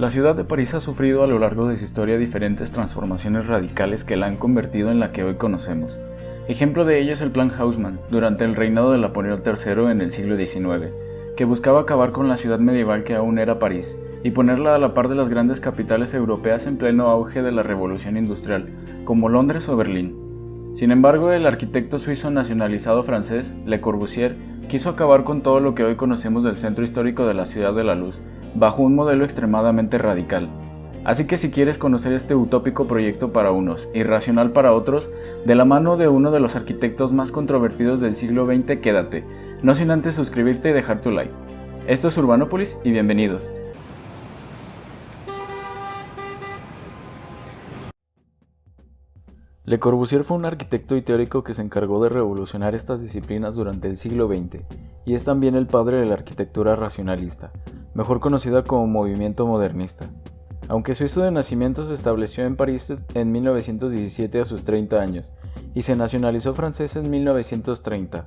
La ciudad de París ha sufrido a lo largo de su historia diferentes transformaciones radicales que la han convertido en la que hoy conocemos. Ejemplo de ello es el Plan Haussmann, durante el reinado de Napoleón III en el siglo XIX, que buscaba acabar con la ciudad medieval que aún era París, y ponerla a la par de las grandes capitales europeas en pleno auge de la revolución industrial, como Londres o Berlín. Sin embargo, el arquitecto suizo nacionalizado francés, Le Corbusier, quiso acabar con todo lo que hoy conocemos del centro histórico de la Ciudad de la Luz, bajo un modelo extremadamente radical. Así que si quieres conocer este utópico proyecto para unos, irracional para otros, de la mano de uno de los arquitectos más controvertidos del siglo XX, quédate, no sin antes suscribirte y dejar tu like. Esto es Urbanópolis y bienvenidos. Le Corbusier fue un arquitecto y teórico que se encargó de revolucionar estas disciplinas durante el siglo XX, y es también el padre de la arquitectura racionalista, mejor conocida como movimiento modernista. Aunque suizo de nacimiento, se estableció en París en 1917 a sus 30 años, y se nacionalizó francés en 1930.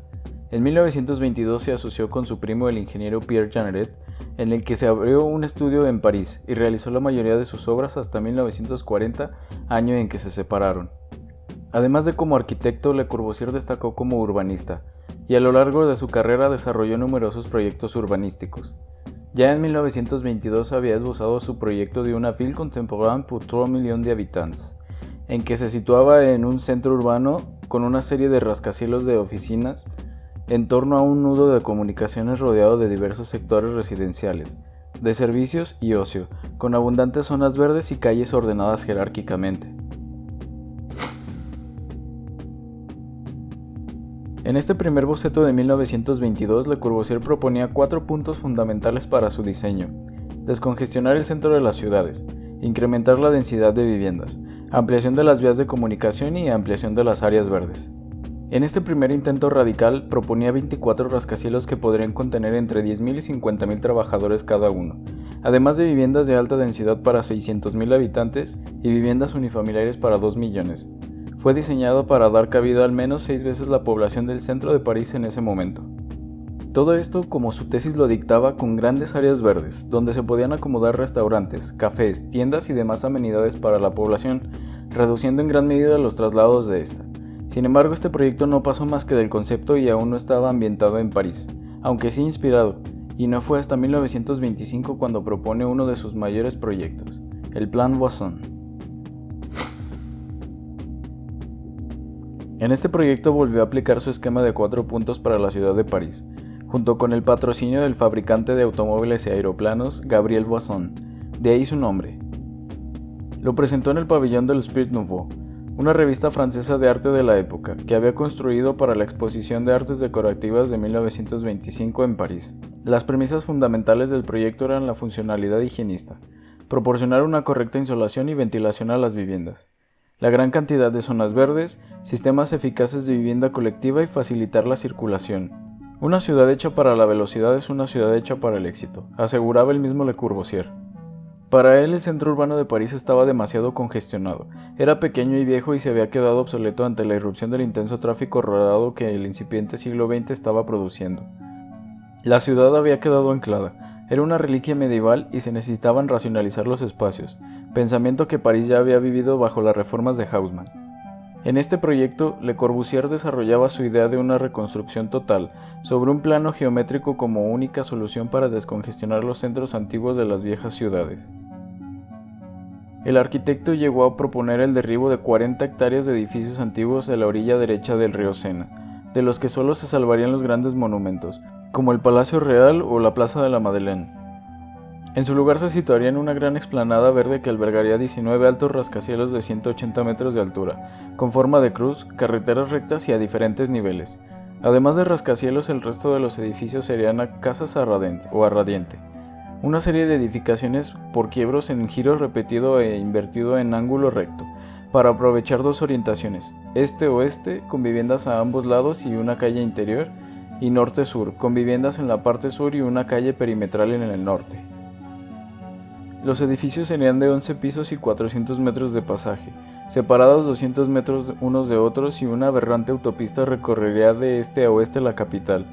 En 1922 se asoció con su primo el ingeniero Pierre Jeanneret, en el que se abrió un estudio en París, y realizó la mayoría de sus obras hasta 1940, año en que se separaron. Además de como arquitecto, Le Corbusier destacó como urbanista, y a lo largo de su carrera desarrolló numerosos proyectos urbanísticos. Ya en 1922 había esbozado su proyecto de una ville contemporaine pour 3 millions d'habitants, en que se situaba en un centro urbano con una serie de rascacielos de oficinas en torno a un nudo de comunicaciones rodeado de diversos sectores residenciales, de servicios y ocio, con abundantes zonas verdes y calles ordenadas jerárquicamente. En este primer boceto de 1922, Le Corbusier proponía 4 puntos fundamentales para su diseño: descongestionar el centro de las ciudades, incrementar la densidad de viviendas, ampliación de las vías de comunicación y ampliación de las áreas verdes. En este primer intento radical proponía 24 rascacielos que podrían contener entre 10.000 y 50.000 trabajadores cada uno, además de viviendas de alta densidad para 600.000 habitantes y viviendas unifamiliares para 2 millones. Fue diseñado para dar cabida al menos 6 veces la población del centro de París en ese momento. Todo esto, como su tesis lo dictaba, con grandes áreas verdes, donde se podían acomodar restaurantes, cafés, tiendas y demás amenidades para la población, reduciendo en gran medida los traslados de esta. Sin embargo, este proyecto no pasó más que del concepto y aún no estaba ambientado en París, aunque sí inspirado, y no fue hasta 1925 cuando propone uno de sus mayores proyectos, el Plan Voisin. En este proyecto volvió a aplicar su esquema de 4 puntos para la ciudad de París, junto con el patrocinio del fabricante de automóviles y aeroplanos Gabriel Voisin, de ahí su nombre. Lo presentó en el pabellón del Spirit Nouveau, una revista francesa de arte de la época, que había construido para la Exposición de Artes Decorativas de 1925 en París. Las premisas fundamentales del proyecto eran la funcionalidad higienista, proporcionar una correcta insolación y ventilación a las viviendas, la gran cantidad de zonas verdes, sistemas eficaces de vivienda colectiva y facilitar la circulación. Una ciudad hecha para la velocidad es una ciudad hecha para el éxito, aseguraba el mismo Le Corbusier. Para él, el centro urbano de París estaba demasiado congestionado, era pequeño y viejo y se había quedado obsoleto ante la irrupción del intenso tráfico rodado que el incipiente siglo XX estaba produciendo. La ciudad había quedado anclada, era una reliquia medieval y se necesitaban racionalizar los espacios, pensamiento que París ya había vivido bajo las reformas de Haussmann. En este proyecto, Le Corbusier desarrollaba su idea de una reconstrucción total, sobre un plano geométrico como única solución para descongestionar los centros antiguos de las viejas ciudades. El arquitecto llegó a proponer el derribo de 40 hectáreas de edificios antiguos de la orilla derecha del río Sena, de los que solo se salvarían los grandes monumentos, como el Palacio Real o la Plaza de la Madeleine. En su lugar se situaría en una gran explanada verde que albergaría 19 altos rascacielos de 180 metros de altura, con forma de cruz, carreteras rectas y a diferentes niveles. Además de rascacielos, el resto de los edificios serían casas a radiente. Una serie de edificaciones por quiebros en giro repetido e invertido en ángulo recto, para aprovechar 2 orientaciones, este-oeste, con viviendas a ambos lados y una calle interior, y norte-sur, con viviendas en la parte sur y una calle perimetral en el norte. Los edificios serían de 11 pisos y 400 metros de pasaje, separados 200 metros unos de otros, y una aberrante autopista recorrería de este a oeste la capital.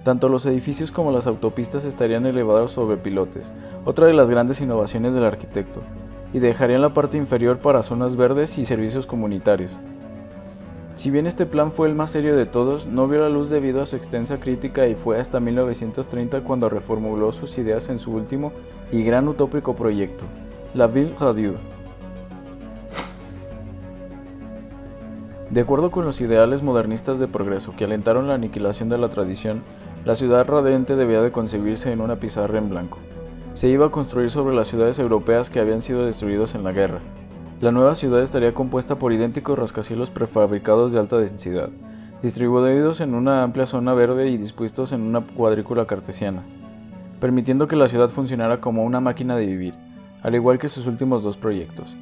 Tanto los edificios como las autopistas estarían elevados sobre pilotes, otra de las grandes innovaciones del arquitecto, y dejarían la parte inferior para zonas verdes y servicios comunitarios. Si bien este plan fue el más serio de todos, no vio la luz debido a su extensa crítica y fue hasta 1930 cuando reformuló sus ideas en su último y gran utópico proyecto, la Ville Radieux. De acuerdo con los ideales modernistas de progreso que alentaron la aniquilación de la tradición, la ciudad radiante debía de concebirse en una pizarra en blanco. Se iba a construir sobre las ciudades europeas que habían sido destruidas en la guerra. La nueva ciudad estaría compuesta por idénticos rascacielos prefabricados de alta densidad, distribuidos en una amplia zona verde y dispuestos en una cuadrícula cartesiana, permitiendo que la ciudad funcionara como una máquina de vivir, al igual que sus últimos dos proyectos.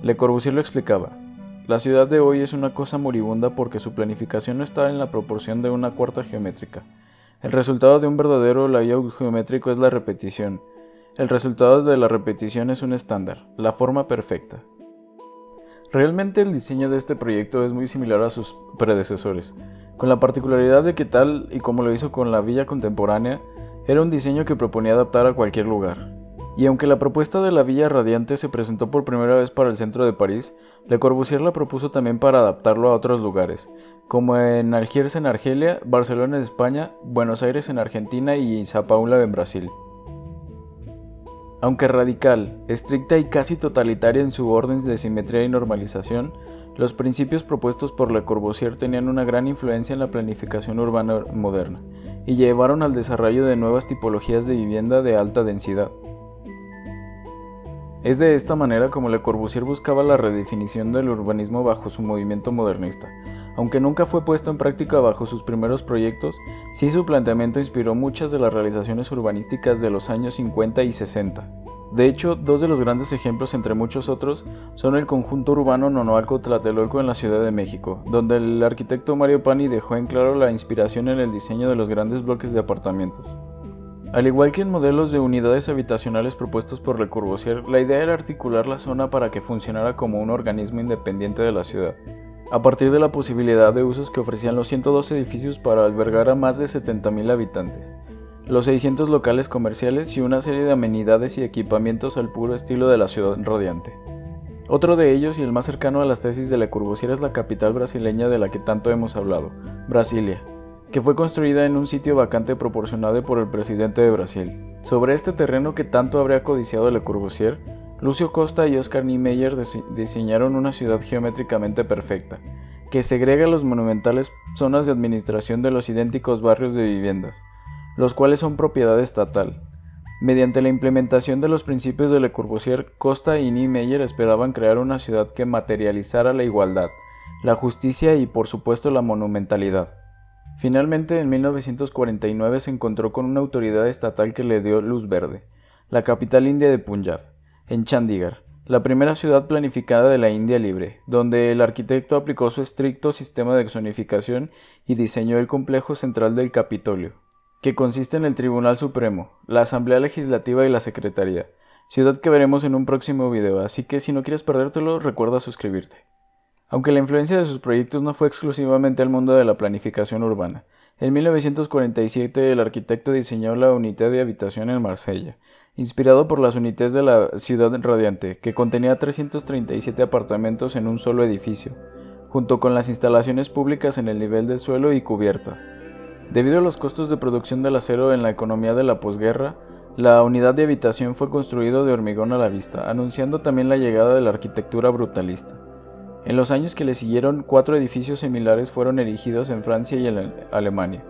Le Corbusier lo explicaba: la ciudad de hoy es una cosa moribunda porque su planificación no está en la proporción de una cuarta geométrica. El resultado de un verdadero layout geométrico es la repetición. El resultado de la repetición es un estándar, la forma perfecta. Realmente el diseño de este proyecto es muy similar a sus predecesores, con la particularidad de que tal y como lo hizo con la villa contemporánea, era un diseño que proponía adaptar a cualquier lugar. Y aunque la propuesta de la Villa Radiante se presentó por primera vez para el centro de París, Le Corbusier la propuso también para adaptarlo a otros lugares, como en Algiers en Argelia, Barcelona en España, Buenos Aires en Argentina y São Paulo en Brasil. Aunque radical, estricta y casi totalitaria en su orden de simetría y normalización, los principios propuestos por Le Corbusier tenían una gran influencia en la planificación urbana moderna, y llevaron al desarrollo de nuevas tipologías de vivienda de alta densidad. Es de esta manera como Le Corbusier buscaba la redefinición del urbanismo bajo su movimiento modernista. Aunque nunca fue puesto en práctica bajo sus primeros proyectos, sí su planteamiento inspiró muchas de las realizaciones urbanísticas de los años 50 y 60. De hecho, dos de los grandes ejemplos entre muchos otros son el conjunto urbano Nonoalco-Tlatelolco en la Ciudad de México, donde el arquitecto Mario Pani dejó en claro la inspiración en el diseño de los grandes bloques de apartamentos. Al igual que en modelos de unidades habitacionales propuestos por Le Corbusier, la idea era articular la zona para que funcionara como un organismo independiente de la ciudad, a partir de la posibilidad de usos que ofrecían los 102 edificios para albergar a más de 70,000 habitantes, los 600 locales comerciales y una serie de amenidades y equipamientos al puro estilo de la ciudad radiante. Otro de ellos, y el más cercano a las tesis de Le Corbusier, es la capital brasileña de la que tanto hemos hablado, Brasilia, que fue construida en un sitio vacante proporcionado por el presidente de Brasil. Sobre este terreno que tanto habría codiciado Le Corbusier, Lucio Costa y Oscar Niemeyer diseñaron una ciudad geométricamente perfecta, que segrega las monumentales zonas de administración de los idénticos barrios de viviendas, los cuales son propiedad estatal. Mediante la implementación de los principios de Le Corbusier, Costa y Niemeyer esperaban crear una ciudad que materializara la igualdad, la justicia y por supuesto la monumentalidad. Finalmente, en 1949 se encontró con una autoridad estatal que le dio luz verde, la capital india de Punjab, en Chandigarh, la primera ciudad planificada de la India libre, donde el arquitecto aplicó su estricto sistema de zonificación y diseñó el complejo central del Capitolio, que consiste en el Tribunal Supremo, la Asamblea Legislativa y la Secretaría, ciudad que veremos en un próximo video, así que si no quieres perdértelo, recuerda suscribirte. Aunque la influencia de sus proyectos no fue exclusivamente al mundo de la planificación urbana, en 1947 el arquitecto diseñó la Unité de Habitación en Marsella, inspirado por las unités de la Ciudad Radiante, que contenía 337 apartamentos en un solo edificio, junto con las instalaciones públicas en el nivel del suelo y cubierta. Debido a los costos de producción del acero en la economía de la posguerra, la unidad de habitación fue construida de hormigón a la vista, anunciando también la llegada de la arquitectura brutalista. En los años que le siguieron, 4 edificios similares fueron erigidos en Francia y en Alemania.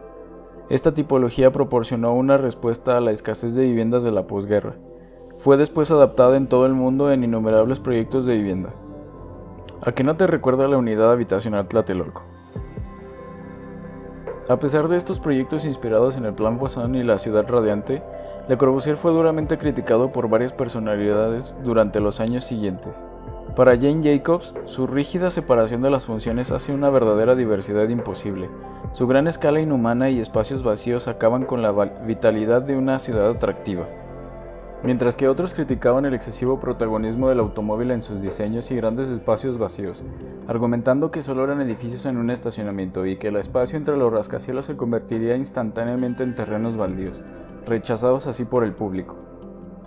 Esta tipología proporcionó una respuesta a la escasez de viviendas de la posguerra. Fue después adaptada en todo el mundo en innumerables proyectos de vivienda. ¿A qué no te recuerda la unidad habitacional Tlatelolco? A pesar de estos proyectos inspirados en el Plan Poisson y la Ciudad Radiante, Le Corbusier fue duramente criticado por varias personalidades durante los años siguientes. Para Jane Jacobs, su rígida separación de las funciones hace una verdadera diversidad imposible. Su gran escala inhumana y espacios vacíos acaban con la vitalidad de una ciudad atractiva. Mientras que otros criticaban el excesivo protagonismo del automóvil en sus diseños y grandes espacios vacíos, argumentando que solo eran edificios en un estacionamiento y que el espacio entre los rascacielos se convertiría instantáneamente en terrenos baldíos, rechazados así por el público.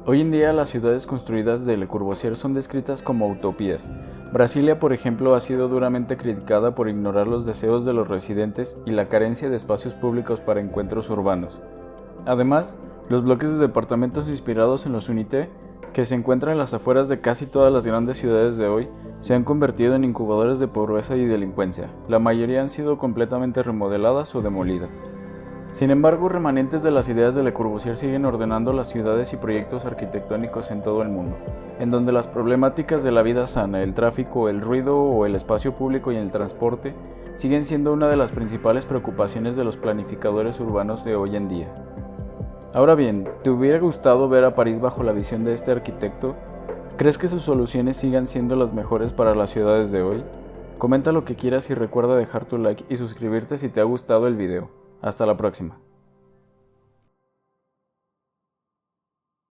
Hoy en día las ciudades construidas de Le Corbusier son descritas como utopías. Brasilia, por ejemplo, ha sido duramente criticada por ignorar los deseos de los residentes y la carencia de espacios públicos para encuentros urbanos. Además, los bloques de departamentos inspirados en los Unité, que se encuentran en las afueras de casi todas las grandes ciudades de hoy, se han convertido en incubadores de pobreza y delincuencia. La mayoría han sido completamente remodeladas o demolidas. Sin embargo, remanentes de las ideas de Le Corbusier siguen ordenando las ciudades y proyectos arquitectónicos en todo el mundo, en donde las problemáticas de la vida sana, el tráfico, el ruido o el espacio público y el transporte siguen siendo una de las principales preocupaciones de los planificadores urbanos de hoy en día. Ahora bien, ¿te hubiera gustado ver a París bajo la visión de este arquitecto? ¿Crees que sus soluciones sigan siendo las mejores para las ciudades de hoy? Comenta lo que quieras y recuerda dejar tu like y suscribirte si te ha gustado el video. Hasta la próxima.